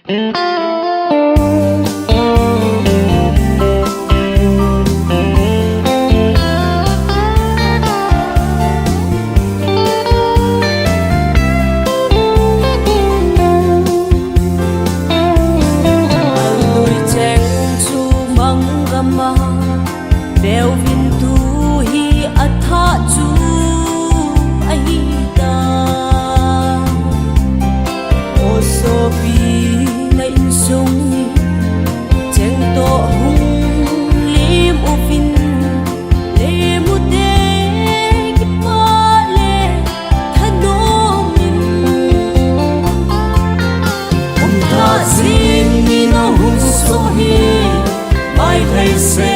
Bèo vin tu hi atha chu ai ta o so pi na in sung ni cheng to hung lim u vin le mu te ki pa le thano min tha sin ni na hung so hi mai thai se